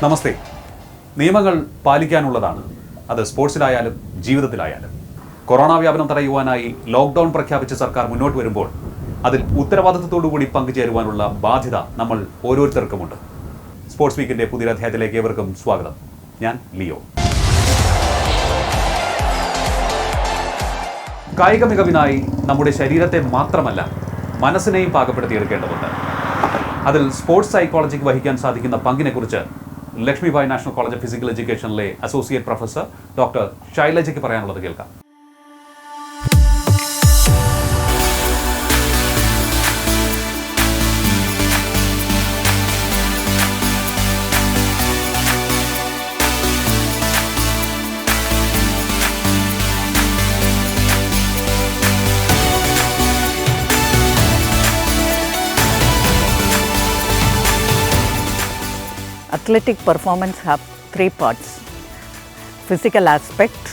നമസ്തേ. നിയമങ്ങൾ പാലിക്കാനുള്ളതാണ്. അത് സ്പോർട്സിലായാലും ജീവിതത്തിലായാലും. കൊറോണ വ്യാപനം തടയുവാനായി ലോക്ക്ഡൗൺ പ്രഖ്യാപിച്ച സർക്കാർ മുന്നോട്ട് വരുമ്പോൾ അതിൽ ഉത്തരവാദിത്തത്തോടുകൂടി പങ്കുചേരുവാനുള്ള ബാധ്യത നമ്മൾ ഓരോരുത്തർക്കുമുണ്ട്. സ്പോർട്സ് വീക്കിൻ്റെ പുതിയ അധ്യായത്തിലേക്ക് ഏവർക്കും സ്വാഗതം. ഞാൻ ലിയോ. കായിക മികവിനായി നമ്മുടെ ശരീരത്തെ മാത്രമല്ല മനസ്സിനെയും പാകപ്പെടുത്തിയെടുക്കേണ്ടതുണ്ട്. അതിൽ സ്പോർട്സ് സൈക്കോളജിക്ക് വഹിക്കാൻ സാധിക്കുന്ന പങ്കിനെക്കുറിച്ച് Lakshmibai national college of physical എഡ്യൂക്കേഷനിലെ അസോസിയേറ്റ് പ്രൊഫസർ ഡോക്ടർ ശൈലജയ്ക്ക് പറയാനുള്ളത് കേൾക്കാം. Athletic performance have three parts: physical aspect,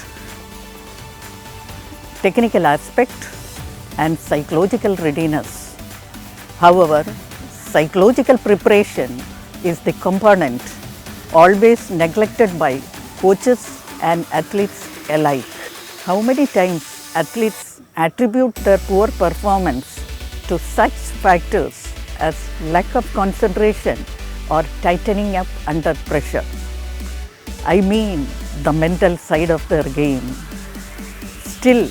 technical aspect, and psychological readiness. However, psychological preparation is the component always neglected by coaches and athletes alike. How many times athletes attribute their poor performance to such factors as lack of concentration or tightening up under pressure? I mean the mental side of their game. Still,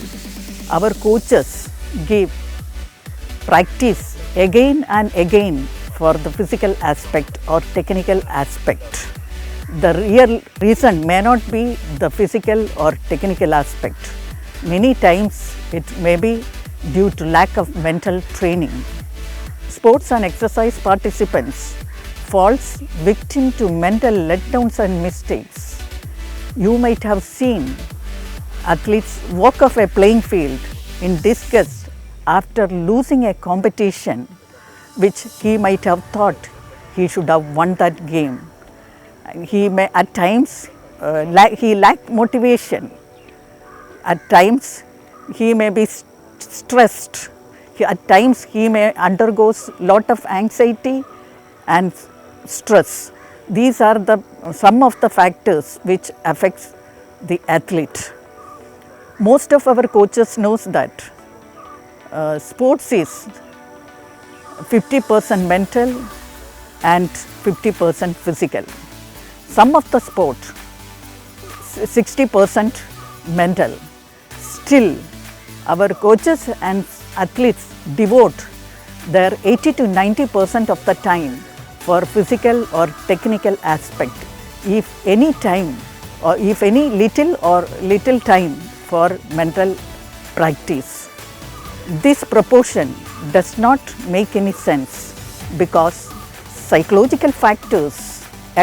our coaches give practice again and again for the physical aspect or technical aspect. The real reason may not be the physical or technical aspect. Many times it may be due to lack of mental training. Sports and exercise participants falls victim to mental letdowns and mistakes. You might have seen athletes walk off a playing field in disgust after losing a competition which he might have thought he should have won that game. He may at times he lacked motivation. At times he may be stressed. At times he may undergo lot of anxiety and stress. These are some of the factors which affects the athlete. Most of our coaches knows that sports is 50% mental and 50% physical. Some of the sport 60% mental. Still, our coaches and athletes devote their 80 to 90% of the time for physical or technical aspect. If any time or if any little time for mental practice. This proportion does not make any sense because psychological factors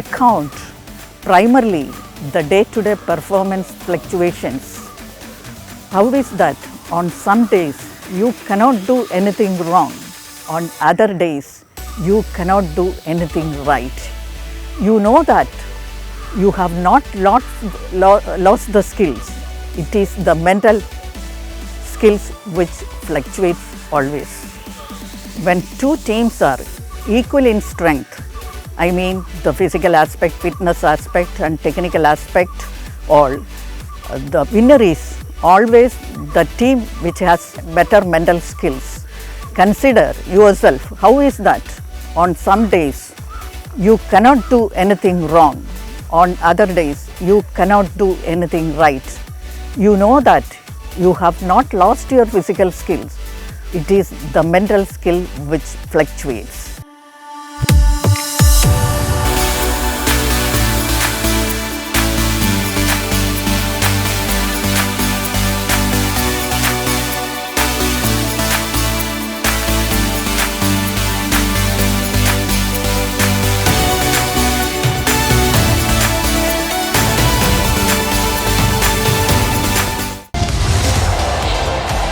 account primarily the day-to-day performance fluctuations. How is that? On some days you cannot do anything wrong. On other days you cannot do anything right. You know that you have not lost the skills. It is the mental skills which fluctuates always. When two teams are equal in strength, I mean the physical aspect, fitness aspect and technical aspect, all, the winner is always the team which has better mental skills. Consider yourself, how is that? On some days you cannot do anything wrong. On other days you cannot do anything right. You know that you have not lost your physical skills. It is the mental skill which fluctuates.